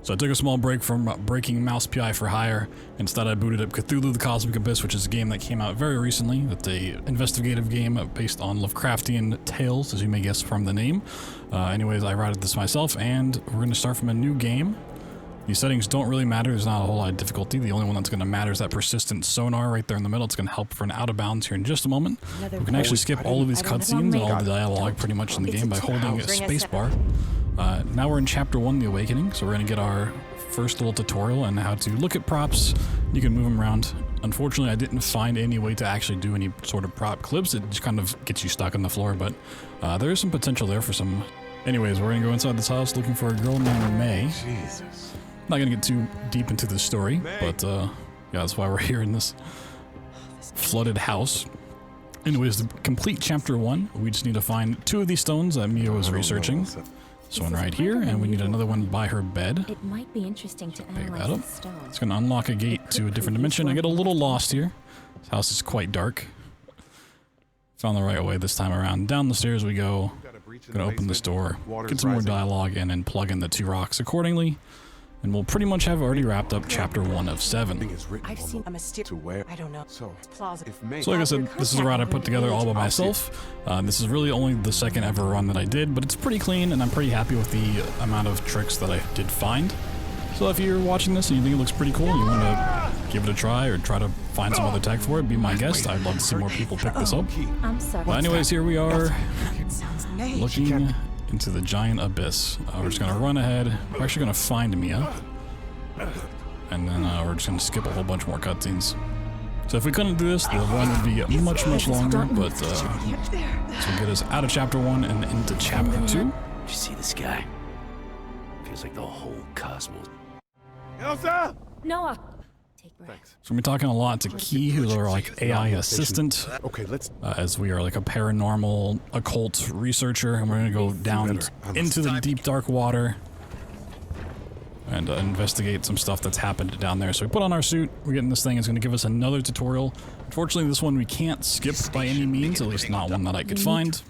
So I took a small break from breaking Mouse PI for hire. Instead, I booted up Cthulhu the Cosmic Abyss, which is a game that came out very recently. It's an investigative game based on Lovecraftian tales, as you may guess from the name. Anyways, I routed this myself, and we're going to start from a new game. These settings don't really matter. There's not a whole lot of difficulty. The only one that's going to matter is that persistent sonar right there in the middle. It's going to help for an out of bounds here in just a moment. We can actually skip all of these cutscenes and all the dialogue pretty much in the game by holding a spacebar. Now we're in Chapter 1, The Awakening, so we're going to get our first little tutorial on how to look at props. You can move them around. Unfortunately, I didn't find any way to actually do any sort of prop clips. It just kind of gets you stuck on the floor, but there is some potential there for some... Anyways, we're going to go inside this house looking for a girl named May. Jesus. Not going to get too deep into the story, but yeah, that's why we're here in this flooded house. Anyways, to complete Chapter 1, we just need to find 2 of these stones that Mia was researching. This one right here, and we need another one by her bed. It might be interesting to Pick that analyze up. the stone. It's going to unlock a gate to a different dimension. I get a little lost here. This house is quite dark. Found the right way this time around. Down the stairs we go. Gonna open this door, get some more dialogue in, and plug in the 2 rocks accordingly. And we'll pretty much have already wrapped up Chapter 1 of 7. I've seen a mysterious... To where? I don't know. So, it's plausible. So like I said, this is a route I put together all by myself. This is really only the second ever run that I did, but it's pretty clean, and I'm pretty happy with the amount of tricks that I did find. So if you're watching this and you think it looks pretty cool, and you want to give it a try or try to find some other tech for it, be my guest. I'd love to see more people pick this up. I'm sorry. But anyways, here we are, looking into the giant abyss. We're just going to run ahead. We're actually going to find Mia. And then we're just going to skip a whole bunch more cutscenes. So if we couldn't do this, the run would be much, much longer. But this will get us out of Chapter 1 and into Chapter 2. Did you see the sky? Feels like the whole cosmos. Elsa! Noah! Take breath. So we're talking a lot to Key, who's our like AI assistant, Okay, let's... as we are like a paranormal occult researcher, and we're gonna go down into the deep dark water and investigate some stuff that's happened down there. So we put on our suit, we're getting this thing, it's gonna give us another tutorial. Unfortunately, this one we can't skip by any means, at least not one that I could find. So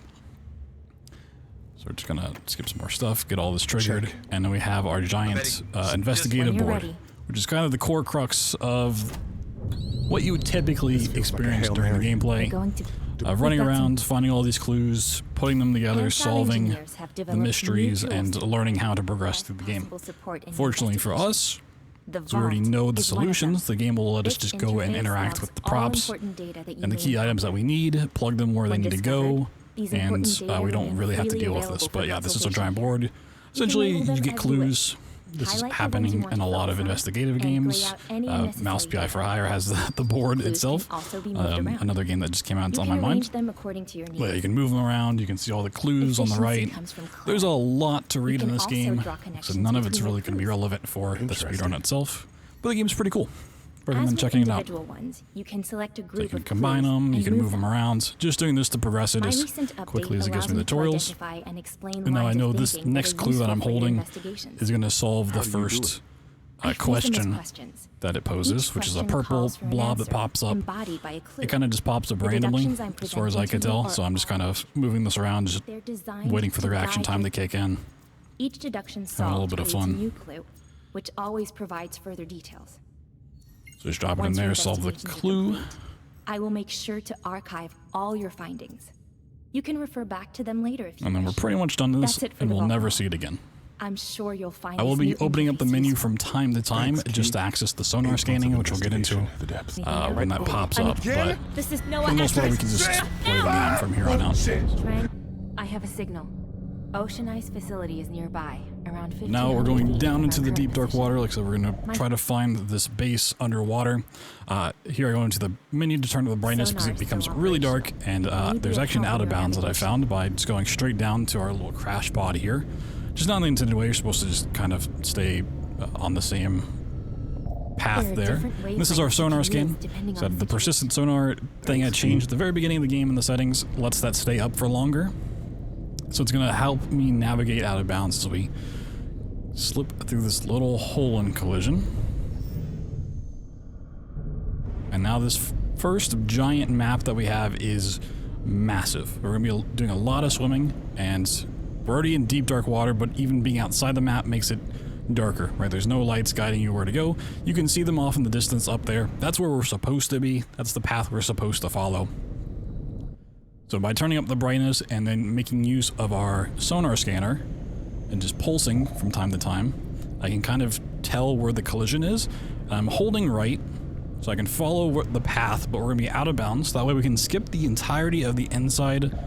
we're just gonna skip some more stuff, get all this triggered, and then we have our giant investigative board, which is kind of the core crux of what you would typically experience during the gameplay. Running around, finding all these clues, putting them together, solving the mysteries, and learning how to progress through the game. Fortunately for us, as we already know the solutions, the game will let us just go and interact with the props and the key items that we need, plug them where they need to go, and we don't really have to deal with this. But yeah, this is a giant board. Essentially, you get clues. This is happening in a lot of investigative games. Mouse PI for Hire has the board itself. Another game that just came out, it's on my mind. But you can move them around, you can see all the clues on the right. There's a lot to read in this game, so none of it's really going to be relevant for the speedrun itself. But the game's pretty cool. Recommend checking it out. You can select a So group you can combine them, you can move them around. Just doing this to progress it as quickly as it gives me the tutorials. And now I know this next clue that I'm holding is going to solve the first question that it poses, which is a purple blob that pops up. It kind of just pops up randomly, as far as I can tell. So I'm just kind of moving this around, just waiting for the reaction time to kick in. Each deduction Having a little solved bit of creates a fun. new clue, which always provides further details. So just drop it in there, solve the clue. I will make sure to archive all your findings. You can refer back to them later if you And then we're wish. pretty much done this, That's it for and the we'll vault never now. see it again. I'm sure you'll find I will this be new opening up the interface menu useful. from time to time just to access the sonar scanning, which we'll get into when that pops up. But This is for Noah. the most part, we can just play the game from here on out. Trang, I have a signal. Ocean Ice facility is nearby, around 15. Now we're going down into the deep dark water. Like I said, we're going to try to find this base underwater. Here I go into the menu to turn to the brightness because it becomes really dark. And there's actually an out of bounds that I found by just going straight down to our little crash pod here. Just not in the intended way. You're supposed to just kind of stay on the same path there. And this is our sonar scan. So the persistent sonar thing I changed at the very beginning of the game in the settings lets that stay up for longer. So it's going to help me navigate out of bounds as we slip through this little hole in collision. And now this first giant map that we have is massive. We're going to be doing a lot of swimming, and we're already in deep dark water, but even being outside the map makes it darker, right? There's no lights guiding you where to go. You can see them off in the distance up there. That's where we're supposed to be. That's the path we're supposed to follow. So by turning up the brightness and then making use of our sonar scanner and just pulsing from time to time, I can kind of tell where the collision is. And I'm holding right so I can follow the path, but we're going to be out of bounds. So that way we can skip the entirety of the inside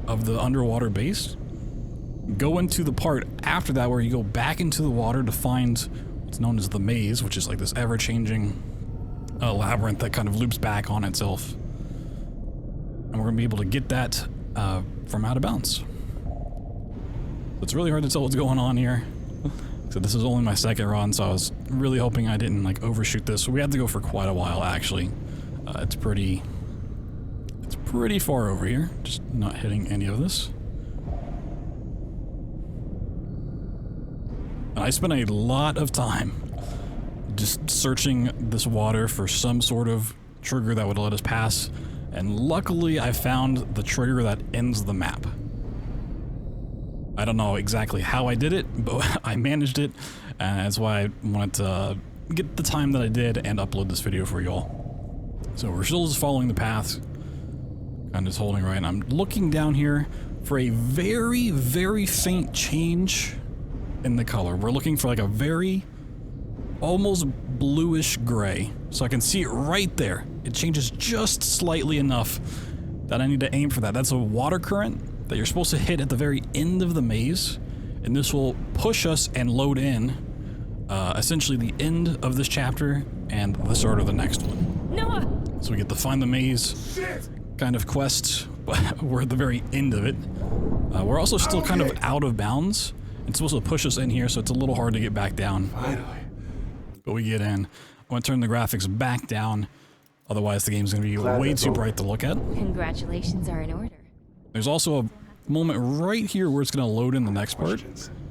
of the underwater base. Go into the part after that where you go back into the water to find what's known as the maze, which is like this ever-changing labyrinth that kind of loops back on itself. And we're going to be able to get that from out of bounds. It's really hard to tell what's going on here. So this is only my second run, so I was really hoping I didn't like overshoot this. We had to go for quite a while actually. It's pretty far over here. Just not hitting any of this. And I spent a lot of time just searching this water for some sort of trigger that would let us pass. And luckily I found the trigger that ends the map. I don't know exactly how I did it, but I managed it, and that's why I wanted to get the time that I did and upload this video for y'all. So we're still just following the path, kind of just holding right, and I'm looking down here for a very, very faint change in the color. We're looking for like a very, almost bluish gray, so I can see it right there. It changes just slightly enough that I need to aim for that. That's a water current that you're supposed to hit at the very end of the maze, and this will push us and load in essentially the end of this chapter and the start of the next one. Noah! So we get to find the maze kind of quest, but we're at the very end of it. We're also still kind of out of bounds. It's supposed to push us in here, so it's a little hard to get back down. Finally. But we get in. I'm going to turn the graphics back down, otherwise the game's going to be way too bright to look at. Congratulations are in order. There's also a moment right here where it's going to load in the next part,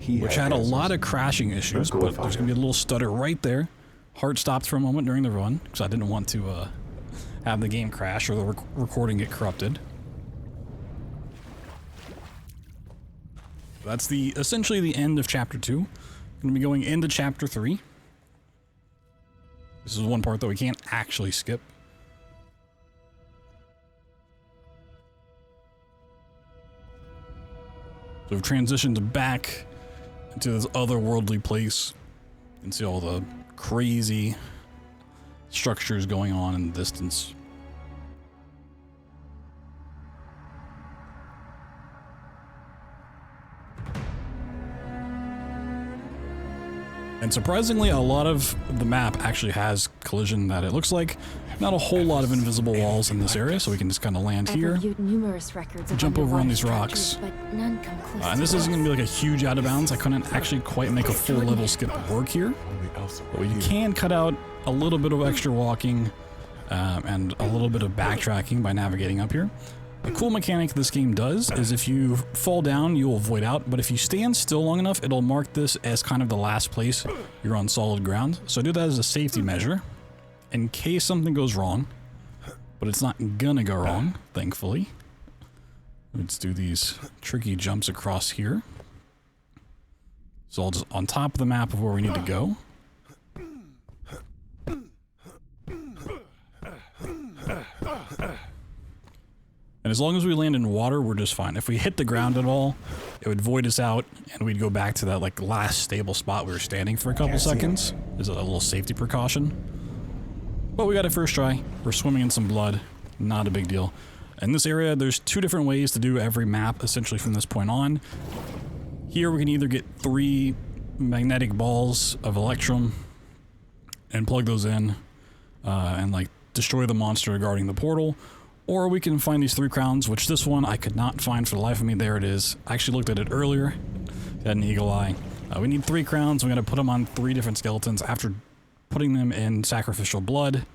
which had a lot of crashing issues, but there's going to be a little stutter right there. Heart stopped for a moment during the run, because I didn't want to have the game crash or the recording get corrupted. That's essentially the end of Chapter 2. We're going to be going into Chapter 3. This is one part that we can't actually skip. So we've transitioned back into this otherworldly place. You can see all the crazy structures going on in the distance. And surprisingly, a lot of the map actually has collision that it looks like. Not a whole lot of invisible walls in this area, so we can just kind of land here. I've reviewed numerous records of jump over on these underwater rocks. structures, but none come close And to this isn't going to be like a huge out of bounds. I couldn't actually quite make a full level skip work here. But you can cut out a little bit of extra walking and a little bit of backtracking by navigating up here. A cool mechanic this game does is if you fall down, you'll avoid out, but if you stand still long enough, it'll mark this as kind of the last place you're on solid ground. So I do that as a safety measure in case something goes wrong, but it's not gonna go wrong, thankfully. Let's do these tricky jumps across here. So I'll just on top of the map of where we need to go. And as long as we land in water, we're just fine. If we hit the ground at all, it would void us out, and we'd go back to that like last stable spot we were standing for a couple seconds. As a little safety precaution. But we got it first try. We're swimming in some blood. Not a big deal. In this area, there's two different ways to do every map, essentially from this point on. Here we can either get 3 magnetic balls of Electrum and plug those in and like destroy the monster guarding the portal. Or we can find these 3 crowns, which this one I could not find for the life of me. There it is. I actually looked at it earlier. It had an eagle eye. We need 3 crowns. We gotta put them on 3 different skeletons after putting them in sacrificial blood.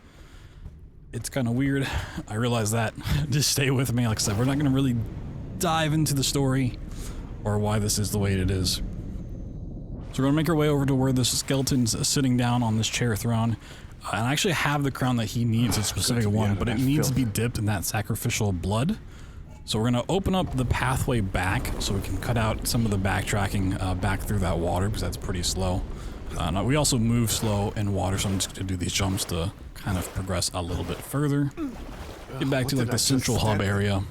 It's kind of weird. I realize that. Just stay with me. Like I said, we're not gonna really dive into the story or why this is the way it is. So we're gonna make our way over to where this skeleton's sitting down on this chair throne. And I actually have the crown that he needs, a specific one, but it needs to be dipped in that sacrificial blood. So we're going to open up the pathway back so we can cut out some of the backtracking back through that water, because that's pretty slow. We also move slow in water, so I'm just going to do these jumps to kind of progress a little bit further. Get back to like the central hub area.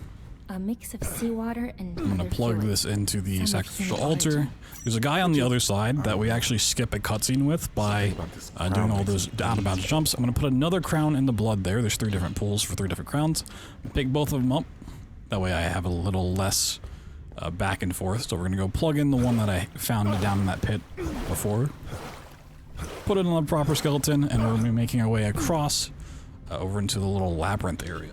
A mix of seawater and I'm going to plug this into the sacrificial altar. There's a guy on the other side that we actually skip a cutscene with by doing all those out-of-bounds jumps. I'm going to put another crown in the blood there. There's 3 different pools for 3 different crowns. Pick both of them up. That way I have a little less back and forth. So we're going to go plug in the one that I found down in that pit before. Put it on the proper skeleton, and we're going to be making our way across over into the little labyrinth area.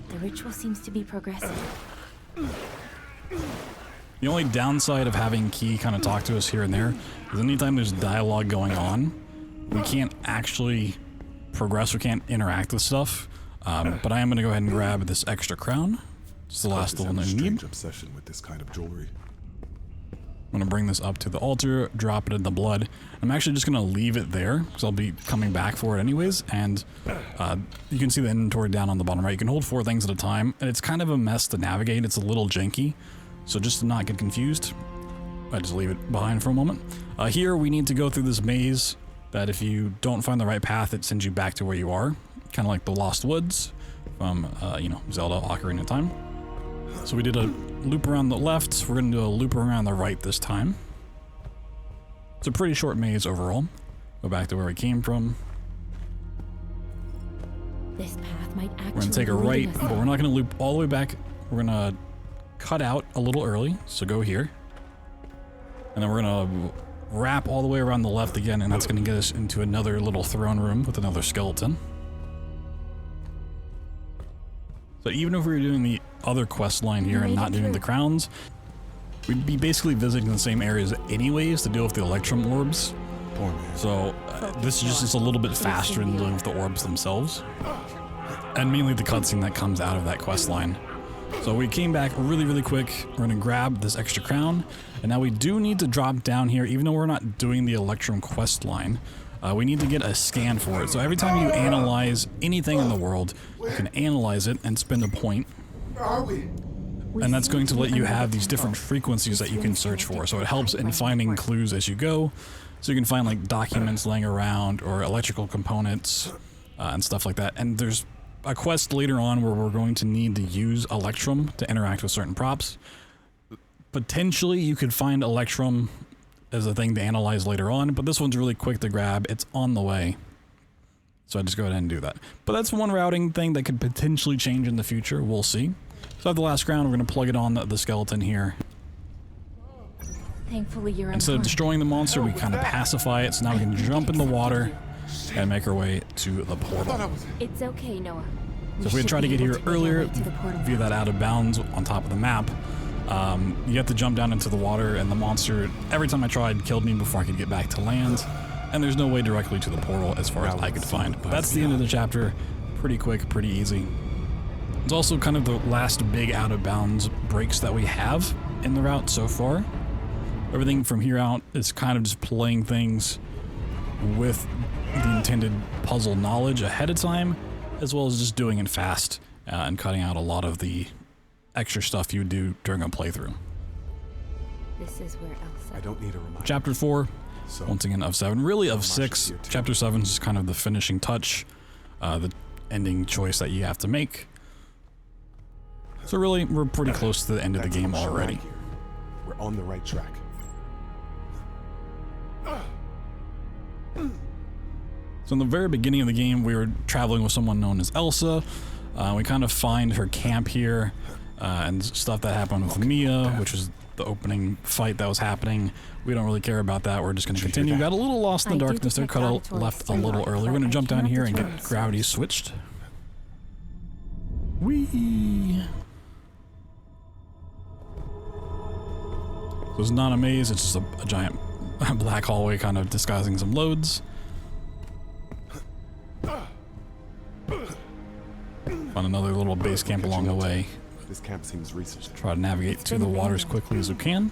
The ritual seems to be progressing. The only downside of having Key kind of talk to us here and there is anytime there's dialogue going on, we can't actually progress, we can't interact with stuff. But I am going to go ahead and grab this extra crown. It's the last one I need. Obsession with this kind of jewelry. I'm going to bring this up to the altar, drop it in the blood. I'm actually just going to leave it there, because I'll be coming back for it anyways, and you can see the inventory down on the bottom right. You can hold 4 things at a time, and it's kind of a mess to navigate. It's a little janky, so just to not get confused, I just leave it behind for a moment. Here, we need to go through this maze that if you don't find the right path, it sends you back to where you are, kind of like the Lost Woods from, you know, Zelda Ocarina of Time. So we did a loop around the left, we're going to do a loop around the right this time. It's a pretty short maze overall. Go back to where we came from. This path might actually We're going to take a right, but we're not going to loop all the way back. We're going to cut out a little early, so go here. And then we're going to wrap all the way around the left again, and that's going to get us into another little throne room with another skeleton. So even if we were doing the other quest line here and not doing the crowns, we'd be basically visiting the same areas anyways to deal with the Electrum orbs. So this is just a little bit faster than dealing with the orbs themselves. And mainly the cutscene that comes out of that quest line. So we came back really quick. We're going to grab this extra crown. And now we do need to drop down here, even though we're not doing the Electrum quest line. We need to get a scan for it. So every time you analyze anything in the world, you can analyze it and spend a point. And that's going to let you have these different frequencies that you can search for. So it helps in finding clues as you go. So you can find like documents laying around or electrical components and stuff like that. And there's a quest later on where we're going to need to use Electrum to interact with certain props. Potentially you could find Electrum as a thing to analyze later on, but this one's really quick to grab. It's on the way. So I just go ahead and do that. But that's one routing thing that could potentially change in the future. We'll see. So I have the last crown. We're going to plug it on the skeleton here. Thankfully, you're Instead of destroying the monster, we kind of pacify it. So now we can jump in the water and make our way to the portal. It's okay, Noah. So if we had tried to get here earlier via that out of bounds on top of the map, you have to jump down into the water, and the monster, every time I tried, killed me before I could get back to land. And there's no way directly to the portal as far as I could find. But that's the end of the chapter. Pretty quick, pretty easy. It's also kind of the last big out of bounds breaks that we have in the route so far. Everything from here out is kind of just playing things with the intended puzzle knowledge ahead of time, as well as just doing it fast and cutting out a lot of the extra stuff you would do during a playthrough. This is where Elsa. I don't need a reminder. Chapter 4, once again of 7, really of 6. Chapter 7 is just kind of the finishing touch, the ending choice that you have to make. So really, we're pretty close to the end of the game already. We're on the right track. So in the very beginning of the game, we were traveling with someone known as Elsa. We kind of find her camp here, and stuff that happened with Mia, which was the opening fight that was happening. We don't really care about that. We're just going to continue. Got a little lost in the darkness there, cut left a little early. We're going to jump down here and get gravity switched. Whee! So it's not a maze, it's just a giant black hallway kind of disguising some loads. Found another little base camp along the way. This camp seems recent. Try to navigate through the water as quickly as we can.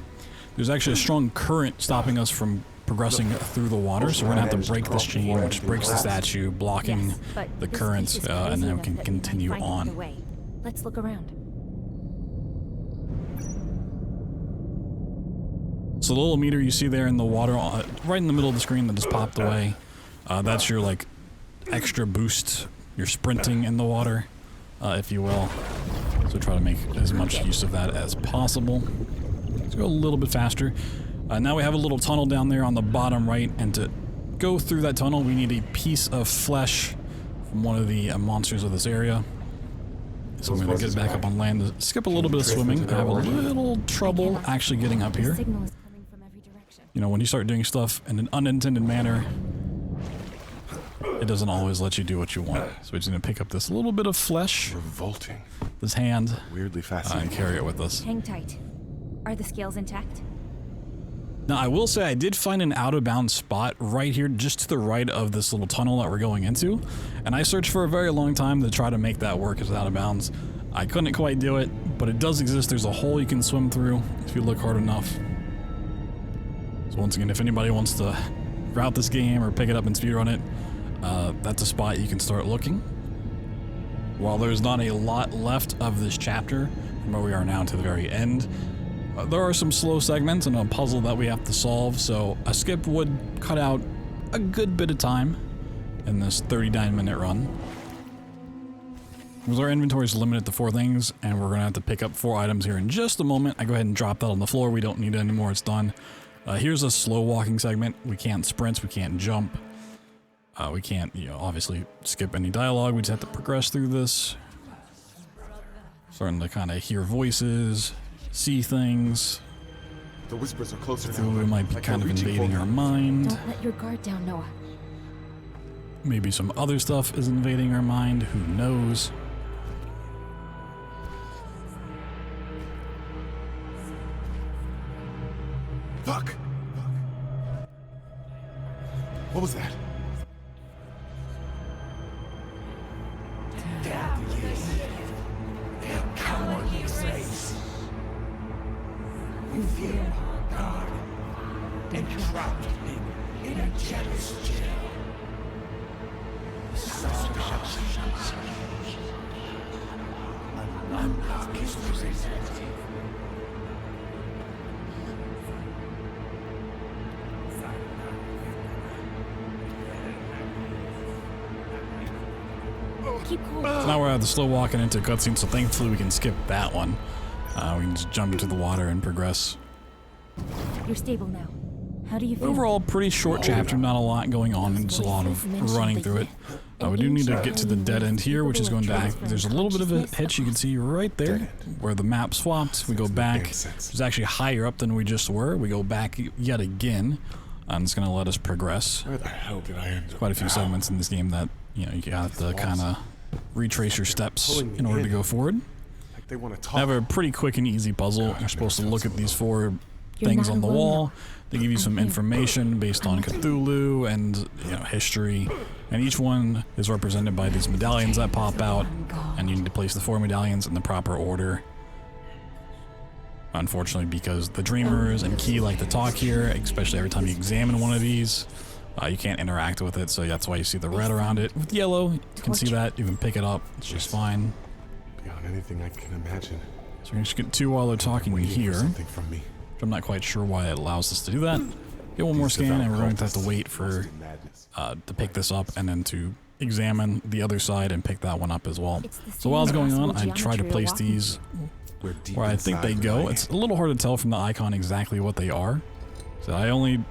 There's actually a strong current stopping us from progressing through the water, so we're gonna have to break this chain, which breaks the statue, blocking the current, and then we can continue on. Let's look around. So the little meter you see there in the water, right in the middle of the screen that just popped away, that's your like extra boost. You're sprinting in the water, if you will. So try to make as much use of that as possible. Let's go a little bit faster. Now we have a little tunnel down there on the bottom right, and to go through that tunnel we need a piece of flesh from one of the monsters of this area. So I'm going to get back up on land, skip a little bit of swimming. I have a little trouble actually getting up here. Signal is coming from every direction. You know, when you start doing stuff in an unintended manner, it doesn't always let you do what you want. So we're just going to pick up this little bit of flesh, Revolting. this hand, Weirdly and fascinating. carry it with us. Hang tight. Are the scales intact? Now, I will say I did find an out-of-bounds spot right here, just to the right of this little tunnel that we're going into. And I searched for a very long time to try to make that work as out-of-bounds. I couldn't quite do it, but it does exist. There's a hole you can swim through if you look hard enough. So once again, if anybody wants to route this game or pick it up and speedrun it, that's a spot you can start looking. While there's not a lot left of this chapter from where we are now to the very end, there are some slow segments and a puzzle that we have to solve, so a skip would cut out a good bit of time in this 39-minute run. Because our inventory is limited to 4 things, and we're going to have to pick up 4 items here in just a moment. I go ahead and drop that on the floor. We don't need it anymore. It's done. Here's a slow walking segment. We can't sprint. We can't jump. We can't, obviously skip any dialogue. We just have to progress through this. Starting to kind of hear voices, see things. The whispers are closer now. Cthulhu might be Like kind of they're reaching invading for our me. mind. Don't let your guard down, Noah. Maybe some other stuff is invading our mind. Who knows? Fuck! What was that? Keep cool. So now we're at the slow walking into cutscene, so thankfully we can skip that one. We can just jump into the water and progress. You're stable now. How do you feel? Overall, pretty short chapter, not a lot going on, and just a lot of running through it. We do need to get to the dead end here, which is going back. There's a little bit of a hitch you can see right there, where the map swapped. We go back. It's actually higher up than we just were. We go back yet again, and it's going to let us progress. Where the hell did I end up? Quite a few now? segments in this game that, you have to kind of retrace your steps in order to go forward. Like they want to I have talk. a pretty quick and easy puzzle. You're supposed to look at these 4 You're things not on the alone wall. now. They give you some information based on Cthulhu and history, and each one is represented by these medallions that pop out, and you need to place the 4 medallions in the proper order. Unfortunately, because the dreamers and Key like to talk here, especially every time you examine one of these, you can't interact with it, so that's why you see the red around it. With yellow, you can see that, you can pick it up, it's just fine. Beyond anything I can imagine. So we're going to get 2 while they're talking Waiting for here. something from me. I'm not quite sure why it allows us to do that. Get one more scan, and we're going to have to wait for to pick this up, and then to examine the other side and pick that one up as well. So while it's going on, I try to place these where I think they go. It's a little hard to tell from the icon exactly what they are. So I only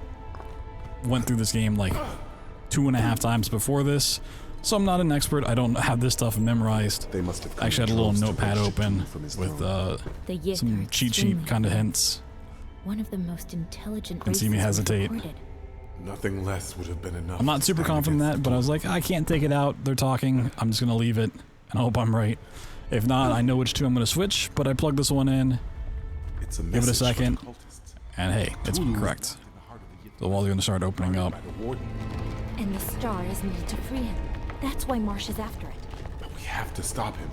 went through this game like 2.5 times before this, so I'm not an expert. I don't have this stuff memorized. They must have I actually had a little come notepad to open from his with throne. The Yik some are cheat sheet extremely kind of hints. One of the most intelligent Can see me races we've hesitate. recorded. Nothing less would have been enough. I'm not to super stand confident in against that, but I was like, I can't take it out. They're talking. I'm just going to leave it and hope I'm right. If not, I know which 2 I'm going to switch, but I plug this one in, It's a give it a message for the second, cultists. and hey, it's correct. The wall's going to start opening up. By the warden. And the star is needed to free him. That's why Marsh is after it. But we have to stop him.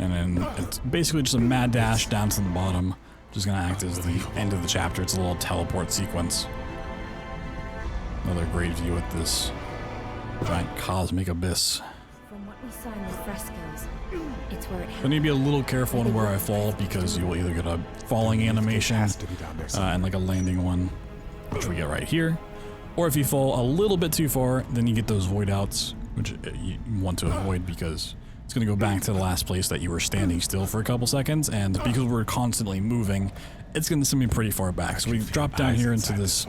And then it's basically just a mad dash down to the bottom, which is going to act as the end of the chapter. It's a little teleport sequence. Another great view at this giant cosmic abyss. From what we we saw in the frescoes. It's where it I need to be a little careful on where I fall because you will either get a falling animation and like a landing one, which we get right here. Or if you fall a little bit too far, then you get those void outs, which you want to avoid because it's going to go back to the last place that you were standing still for a couple seconds, and because we're constantly moving, it's going to send me pretty far back. So we drop down here into this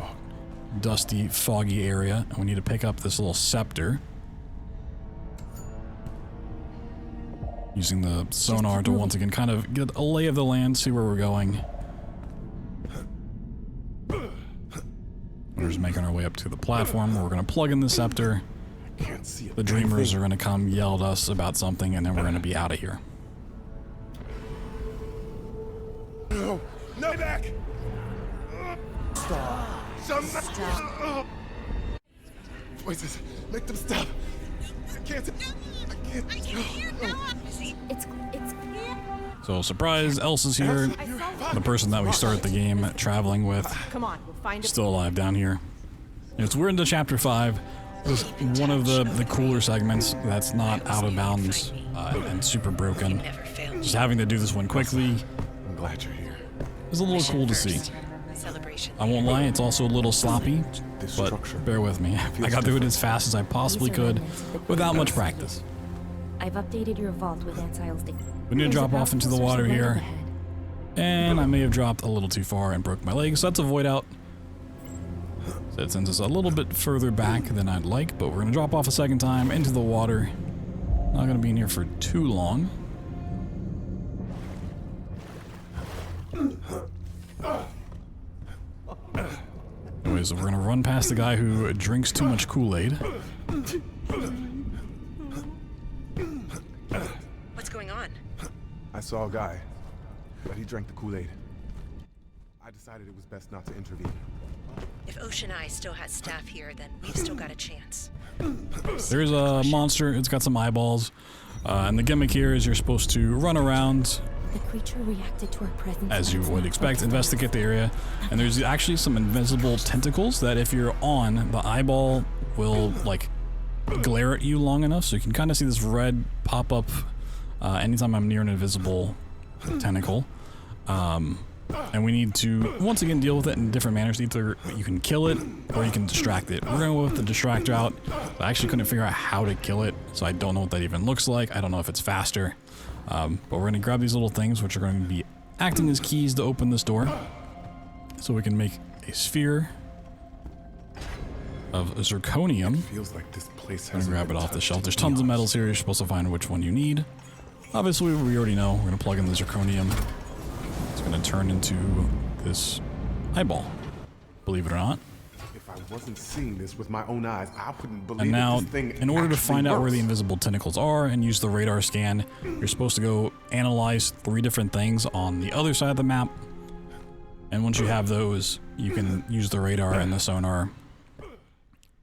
dusty, foggy area, and we need to pick up this little scepter. Using the sonar to once again kind of get a lay of the land, see where we're going. We're just making our way up to the platform where we're going to plug in the scepter. The dreamers are going to come yell at us about something, and then we're going to be out of here. No, no, back! Stop. Stop. Voices, make them stop. I can't. It's So, surprise, Elsa's here. The person that we started the game traveling with. Come on, we'll find it. Still alive down here. We're into chapter 5. This is one of the cooler segments that's not out of bounds and super broken. Just having to do this one quickly I'm glad you're here. is a little cool to see. I won't lie, it's also a little sloppy, but bear with me. I got through it as fast as I possibly could without much practice. I've updated your vault with Ansile's data. We need to drop off into the water here, and I may have dropped a little too far and broke my leg, so that's a void out. So it sends us a little bit further back than I'd like, but we're going to drop off a second time into the water. Not going to be in here for too long. Anyways, we're going to run past the guy who drinks too much Kool-Aid. What's going on? I saw a guy, but he drank the Kool-Aid. I decided it was best not to intervene. If Ocean Eye still has staff here, then we've still got a chance. There's a monster, it's got some eyeballs, and the gimmick here is you're supposed to run around, The creature reacted to our presence. as you would expect, investigate the area, and there's actually some invisible tentacles that if you're on, the eyeball will like glare at you long enough, so you can kind of see this red pop up anytime I'm near an invisible tentacle. And we need to, once again, deal with it in different manners. Either you can kill it, or you can distract it. We're going to go with the distract route. I actually couldn't figure out how to kill it, so I don't know what that even looks like. I don't know if it's faster. But we're going to grab these little things, which are going to be acting as keys to open this door. So we can make a sphere of zirconium. Feels like this place I'm has going to grab it off the shelf. There's tons of metals here. You're supposed to find which one you need. Obviously, we already know. We're going to plug in the zirconium. It's going to turn into this eyeball, believe it or not. If I wasn't seeing this with my own eyes, I wouldn't believe And now, that this thing in order to actually find out where the works. invisible tentacles are and use the radar scan, you're supposed to go analyze 3 different things on the other side of the map. And once you have those, you can use the radar and the sonar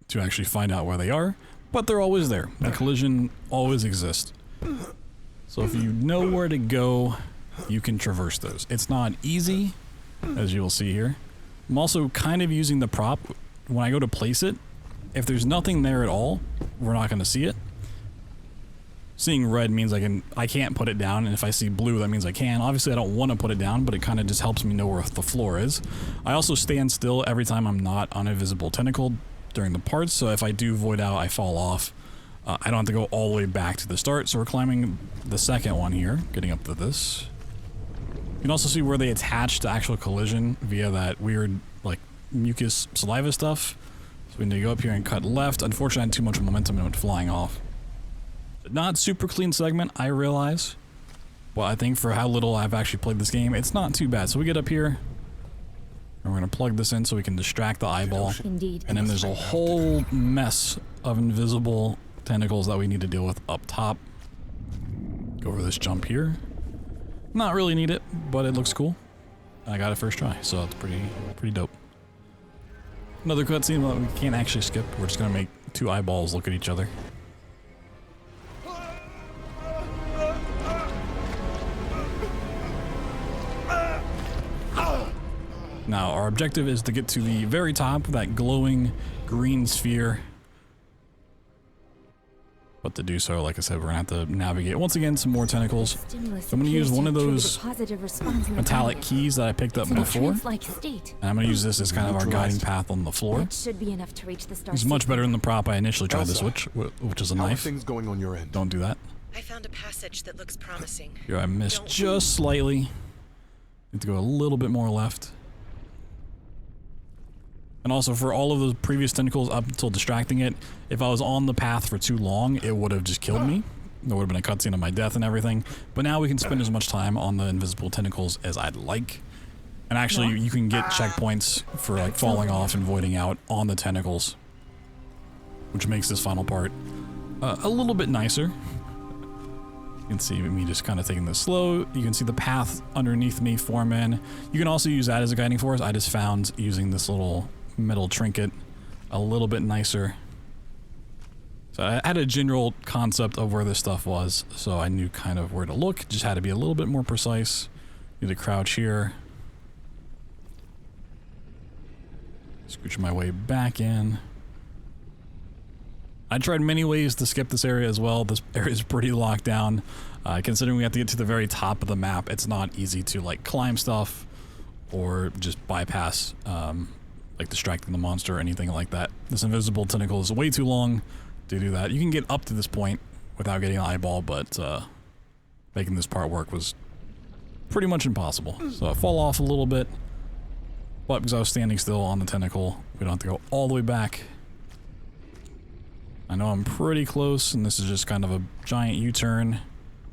to actually find out where they are. But they're always there. The collision always exists. So if you know where to go, you can traverse those. It's not easy, as you will see here. I'm also kind of using the prop. When I go to place it, if there's nothing there at all, we're not going to see it. Seeing red means I can't put it down, and if I see blue, that means I can. Obviously, I don't want to put it down, but it kind of just helps me know where the floor is. I also stand still every time I'm not on a visible tentacle during the parts, so if I do void out, I fall off. I don't have to go all the way back to the start, so we're climbing the second one here, getting up to this. You can also see where they attach to actual collision via that weird, like, mucus saliva stuff. So we need to go up here and cut left. Unfortunately, I had too much momentum and it went flying off. Not super clean segment, I realize. But I think for how little I've actually played this game, it's not too bad. So we get up here, and we're going to plug this in so we can distract the eyeball. Indeed. And then there's a whole mess of invisible tentacles that we need to deal with up top. Go over this jump here. Not really need it, but it looks cool. I got it first try, so it's pretty dope. Another cutscene that we can't actually skip. We're just gonna make 2 eyeballs look at each other. Now, our objective is to get to the very top, that glowing green sphere. But to do so, like I said, we're going to have to navigate, once again, some more tentacles. So I'm going to use one of those metallic keys that I picked up before. And I'm going to use this as kind of our guiding path on the floor. That should be enough to reach the star. It's much better than the prop I initially tried to switch, which is a How are knife. things going on your end? Don't do that. I found a passage that looks promising. Here, I missed just slightly. Need to go a little bit more left. And also, for all of the previous tentacles up until distracting it, if I was on the path for too long, it would have just killed me. There would have been a cutscene of my death and everything. But now we can spend as much time on the invisible tentacles as I'd like. And actually, you can get checkpoints for like falling off and voiding out on the tentacles, which makes this final part a little bit nicer. You can see me just kind of taking this slow. You can see the path underneath me form in. You can also use that as a guiding force. I just found using this little metal trinket a little bit nicer. So I had a general concept of where this stuff was, so I knew kind of where to look. Just had to be a little bit more precise. Need to crouch here. Scooch my way back in. I tried many ways to skip this area as well. This area is pretty locked down. Considering we have to get to the very top of the map, it's not easy to like climb stuff or just bypass like distracting the monster or anything like that. This invisible tentacle is way too long to do that. You can get up to this point without getting an eyeball, but making this part work was pretty much impossible. So I fall off a little bit, but because I was standing still on the tentacle, we don't have to go all the way back. I know I'm pretty close, and this is just kind of a giant U-turn.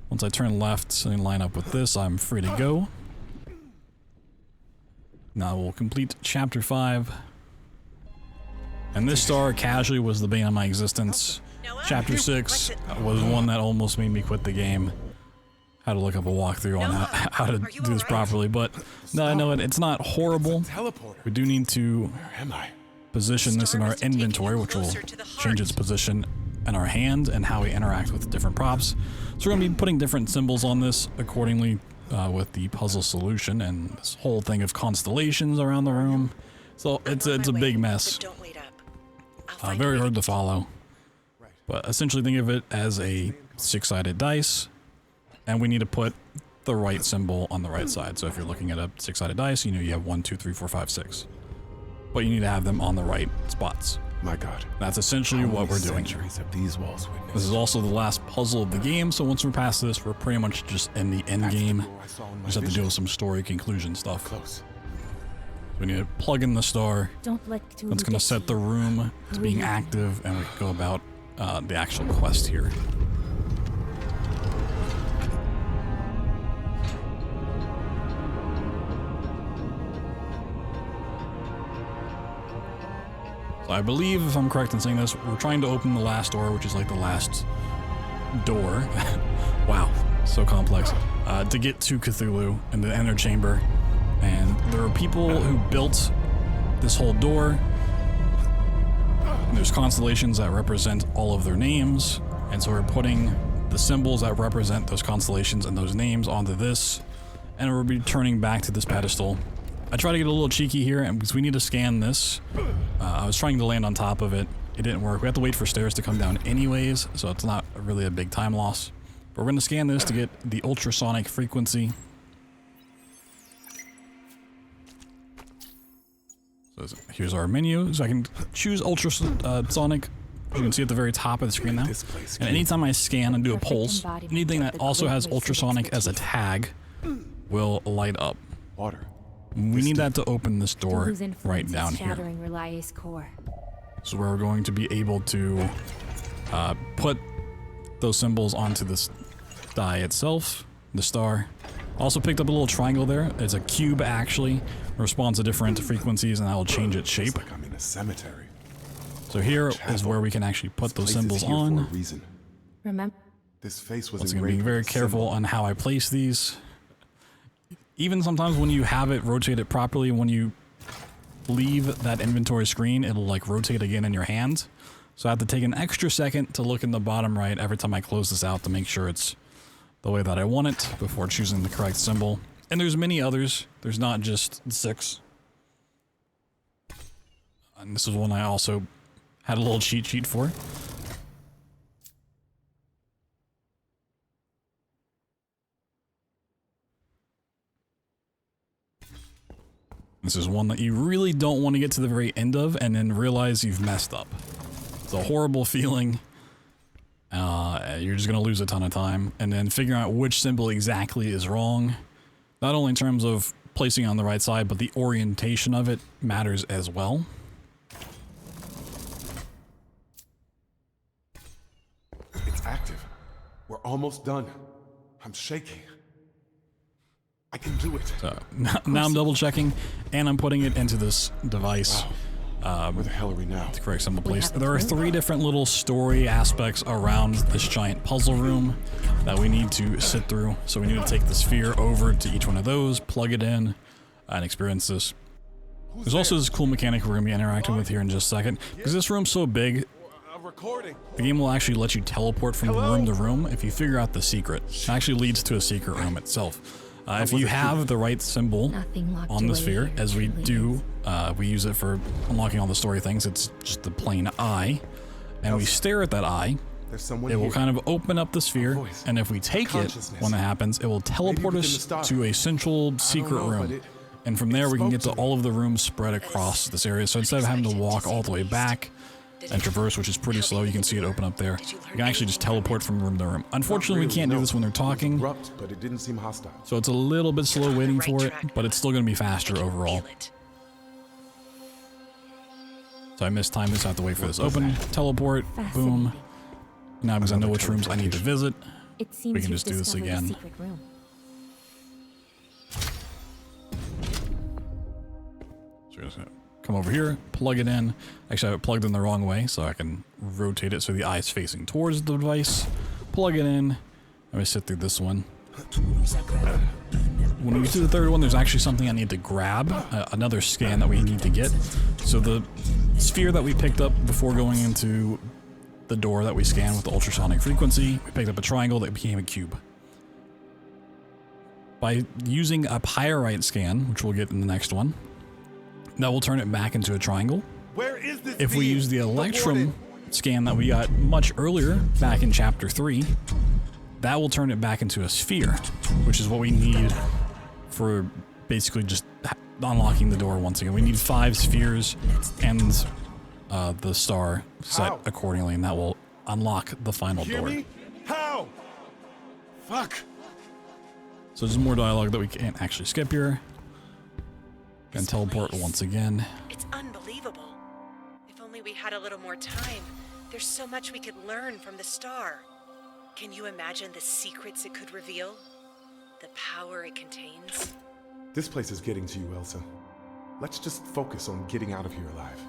Once I turn left and line up with this, I'm free to go. Now we'll complete Chapter 5. And this star casually was the bane of my existence. Chapter 6 was one that almost made me quit the game. Had to look up a walkthrough on how to do this properly, but no, I know it's not horrible. We do need to position this in our inventory, which will change its position in our hand and how we interact with different props. So we're going to be putting different symbols on this accordingly with the puzzle solution and this whole thing of constellations around the room. So it's a big mess. Very hard to follow. But essentially think of it as a 6-sided dice, and we need to put the right symbol on the right side. So if you're looking at a 6-sided dice, you know you have 1, 2, 3, 4, 5, 6. But you need to have them on the right spots. My God. That's essentially what we're doing. Have these walls witnessed? This is also the last puzzle of the game, so once we're past this, we're pretty much just in the end game. We just have to deal with some story conclusion stuff. Close. We need to plug in the star. Don't let Cthulhu That's going to set the room to being active, and we can go about the actual quest here. So I believe, if I'm correct in saying this, we're trying to open the last door, which is like the last door. Wow, so complex. To get to Cthulhu and the inner chamber. And there are people who built this whole door. And there's constellations that represent all of their names. And so we're putting the symbols that represent those constellations and those names onto this. And we'll be turning back to this pedestal. I try to get a little cheeky here, and because we need to scan this. I was trying to land on top of it. It didn't work. We have to wait for stairs to come down anyways, so it's not really a big time loss. But we're going to scan this to get the ultrasonic frequency. So here's our menu. So I can choose ultrasonic. You can see at the very top of the screen now. And anytime I scan and do a pulse, anything that also has ultrasonic as a tag will light up. Water. We need that to open this door right down here. So we're going to be able to put those symbols onto this die itself, the star. Also picked up a little triangle there. It's a cube actually. Responds to different frequencies, and that will change its shape. Like I'm in a cemetery. So here is where we can actually put those symbols on. Remember, this face was Once again, being very careful on how I place these. Even sometimes when you have it rotated properly, when you leave that inventory screen, it'll like rotate again in your hand. So I have to take an extra second to look in the bottom right every time I close this out to make sure it's the way that I want it before choosing the correct symbol. And there's many others. There's not just 6. And this is one I also had a little cheat sheet for. This is one that you really don't want to get to the very end of and then realize you've messed up. It's a horrible feeling. You're just going to lose a ton of time. And then figuring out which symbol exactly is wrong, not only in terms of placing it on the right side, but the orientation of it matters as well. It's active. We're almost done. I'm shaking. I can do it. So now I'm double checking, and I'm putting it into this device. Where the hell are we now? To correct some of the place. There are 3 different little story aspects around this giant puzzle room that we need to sit through. So we need to take the sphere over to each one of those, plug it in, and experience this. There's also this cool mechanic we're going to be interacting with here in just a second. Because this room's so big, the game will actually let you teleport from room to room if you figure out the secret. It actually leads to a secret room itself. If you have the right symbol on the sphere, as we do, we use it for unlocking all the story things. It's just the plain eye. And we stare at that eye. It will kind of open up the sphere. And if we take it, when that happens, it will teleport us to a central secret room. And from there, we can get to all of the rooms spread across this area. So instead of having to walk all the way back and traverse, which is pretty slow, you can see it open up there. You can actually just teleport from room to room. Unfortunately, we can't do this when they're talking, But it didn't seem hostile. so it's a little bit slow waiting for it, but it's still going to be faster overall. So I mistimed this, I have to wait for this open, teleport, boom. Now because I know which rooms I need to visit, It seems we can you've just do this discovered a again. secret room. So we're just gonna come over here, plug it in. Actually, I have it plugged in the wrong way, so I can rotate it so the eye's facing towards the device. Plug it in. Let me sit through this one. When we get to the third one, there's actually something I need to grab, another scan that we need to get. So the sphere that we picked up before going into the door that we scanned with the ultrasonic frequency, we picked up a triangle that became a cube. By using a pyrite scan, which we'll get in the next one, that will turn it back into a triangle. Where is this? If we use the electrum scan that we got much earlier, back in chapter 3, that will turn it back into a sphere, which is what we need for basically just unlocking the door once again. We need 5 spheres and the star set accordingly, and that will unlock the final door. Me? How? Fuck. So there's more dialogue that we can't actually skip here. And teleport once again. It's unbelievable. If only we had a little more time. There's so much we could learn from the star. Can you imagine the secrets it could reveal? The power it contains? This place is getting to you, Elsa. Let's just focus on getting out of here alive.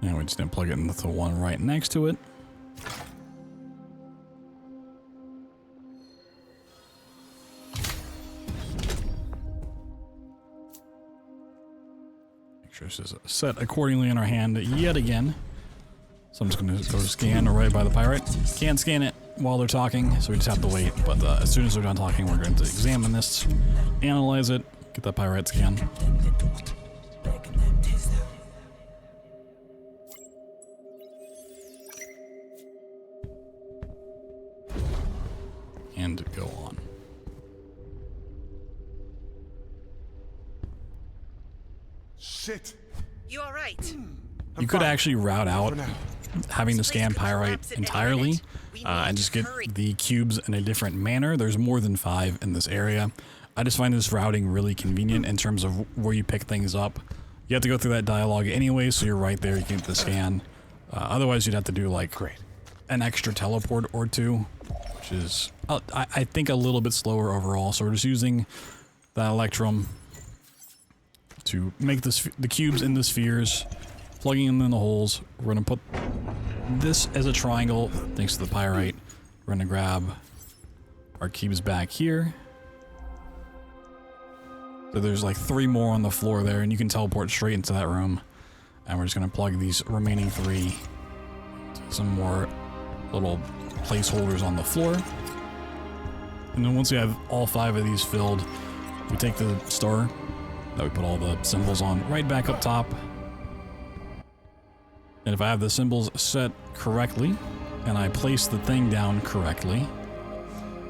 And we just didn't plug it into the one right next to it. Make sure this is set accordingly in our hand yet again. So I'm just going to go scan right by the pirate. Can't scan it while they're talking, so we just have to wait. But as soon as they're done talking, we're going to examine this, analyze it, get that pirate scan. And go on. Shit. You all right? You could actually route out having to scan pyrite entirely and just get the cubes in a different manner. There's more than 5 in this area. I just find this routing really convenient in terms of where you pick things up. You have to go through that dialogue anyway, so you're right there, you can get the scan. Otherwise, you'd have to do like an extra teleport or 2, which is, I think, a little bit slower overall. So we're just using that electrum to make the cubes in the spheres, plugging them in the holes. We're going to put this as a triangle thanks to the pyrite. We're going to grab our cubes back here. So there's like 3 more on the floor there, and you can teleport straight into that room. And we're just going to plug these remaining 3 to some more little placeholders on the floor. And then once we have all 5 of these filled, we take the star that we put all the symbols on right back up top. And if I have the symbols set correctly, and I place the thing down correctly,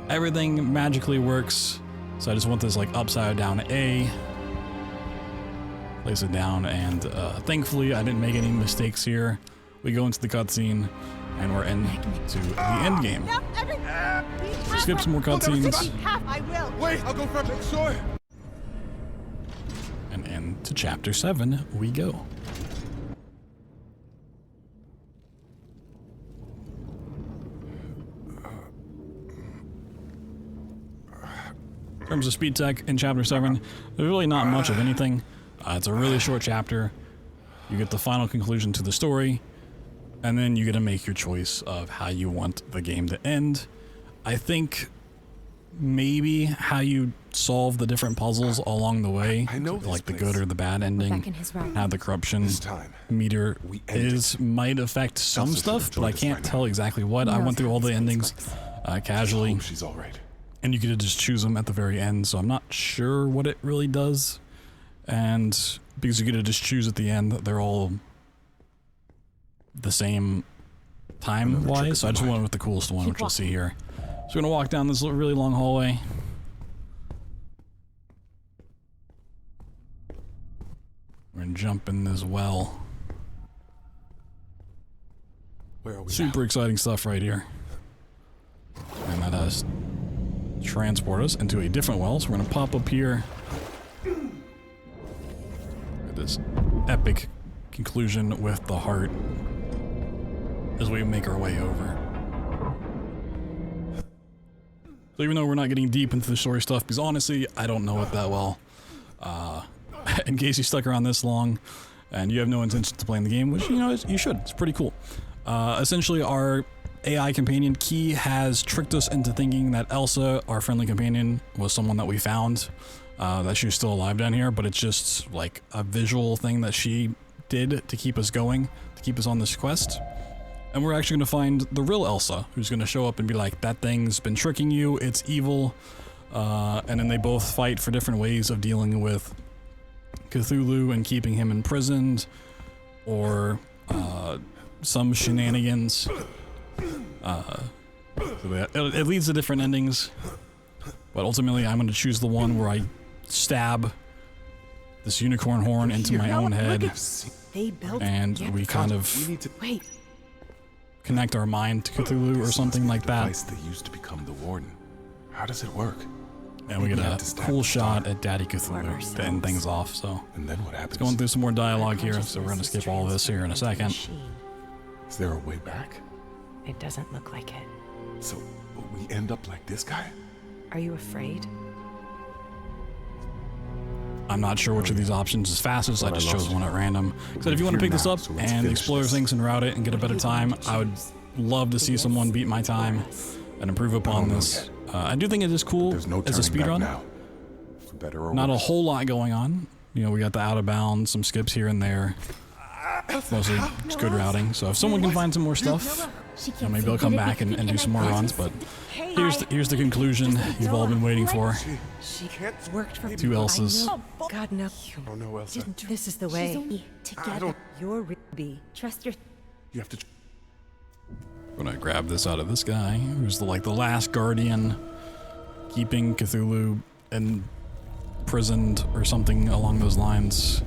everything magically works. So I just want this like upside down A. Place it down, and thankfully I didn't make any mistakes here. We go into the cutscene, and we're into the end game. Skip some more cutscenes. Wait, I'll go for make sure. And into chapter 7 we go. In terms of speed tech in chapter 7, there's really not much of anything. It's a really short chapter. You get the final conclusion to the story, and then you get to make your choice of how you want the game to end. I think maybe how you solve the different puzzles along the way, I know like the this good place. or the bad ending, back in his room. how the corruption This time, meter we end it. might affect some Elsa should have stuff, but I joined us can't by now. tell exactly what. I Knows went through how all the this place endings works. casually, Hope she's all right. and you get to just choose them at the very end, so I'm not sure what it really does. And because you get to just choose at the end, they're all the same time-wise, so I just went with the coolest one, which we'll see here. So we're gonna walk down this really long hallway. We're gonna jump in this well. Where are we Super exciting stuff right here. And that does transport us into a different well, so we're gonna pop up here. At this epic conclusion with the heart as we make our way over. So even though we're not getting deep into the story stuff, because honestly, I don't know it that well. In case you stuck around this long and you have no intention to playing the game, which, you know, you should. It's pretty cool. Essentially, our AI companion, Key, has tricked us into thinking that Elsa, our friendly companion, was someone that we found, that she was still alive down here, but it's just like a visual thing that she did to keep us going, to keep us on this quest. And we're actually going to find the real Elsa, who's going to show up and be like, that thing's been tricking you, it's evil. And then they both fight for different ways of dealing with Cthulhu and keeping him imprisoned, or some shenanigans. It leads to different endings, but ultimately I'm going to choose the one where I stab this unicorn horn into my own head, They built and we kind We of need to Wait, connect our mind to Cthulhu or something like that, device that used to become the warden. How does it work? and we get We have a to stab cool the shot star. at Daddy Cthulhu to end things off. So And then what happens? going through some more dialogue here, so we're going to skip all this here in a second. machine. Is there a way back? It doesn't look like it. So we end up like this guy? Are you afraid? I'm not sure which of these options is fastest. I Well, I just chose lost one you. at random. So if you want to Here pick this now, up so let's and finish explore this. things and route it and get a better time, I would love to see someone beat my time and improve upon don't know this. I do think it is cool There's no as a turning back speedrun. now. For better or Not a worse. whole lot going on. You know, we got the out of bounds, some skips here and there. Mostly just good routing. So if someone can find some more stuff, She you know, can't maybe see. they'll come Did it back make and you do some more think runs. I But here's the conclusion you've all been waiting for. She worked for Two Elsas. God, no. Oh no, Elsa. This is the She's way. only together. You're Ruby. Trust your You have to. I'm gonna grab this out of this guy, who's the last guardian, keeping Cthulhu imprisoned or something along those lines.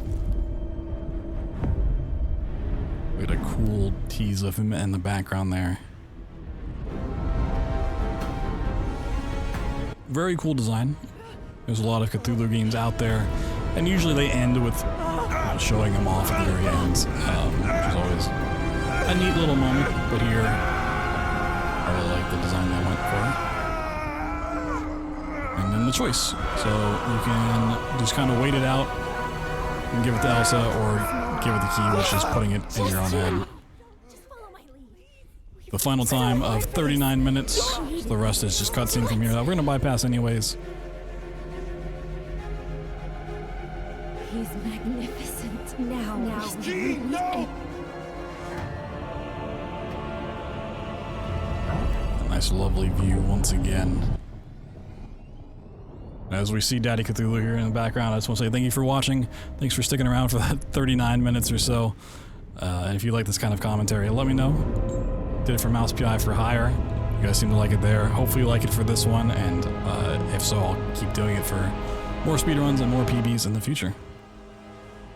We had a cool tease of him in the background there. Very cool design. There's a lot of Cthulhu games out there, and usually they end with showing him off at the very end, which is always a neat little moment. But here, I really like the design they went for. And then the choice. So you can just kind of wait it out and give it to Elsa, or give it the key, which is putting it in your own head. Just follow my lead. The final time of 39 minutes. So the rest is just cutscene from here that we're gonna bypass anyways. He's magnificent. Now. A nice lovely view once again. As we see Daddy Cthulhu here in the background, I just want to say thank you for watching. Thanks for sticking around for that 39 minutes or so. And if you like this kind of commentary, let me know. Did it for Mouse PI for hire. You guys seem to like it there. Hopefully you like it for this one, and if so, I'll keep doing it for more speedruns and more PBs in the future.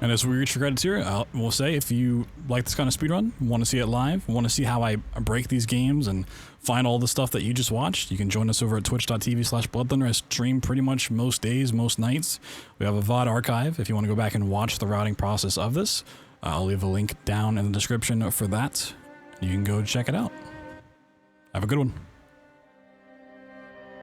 And as we reach for credits here, we'll say if you like this kind of speedrun, want to see it live, want to see how I break these games and find all the stuff that you just watched, you can join us over at twitch.tv/bloodthunder. I stream pretty much most days, most nights. We have a VOD archive if you want to go back and watch the routing process of this. I'll leave a link down in the description for that. You can go check it out. Have a good one.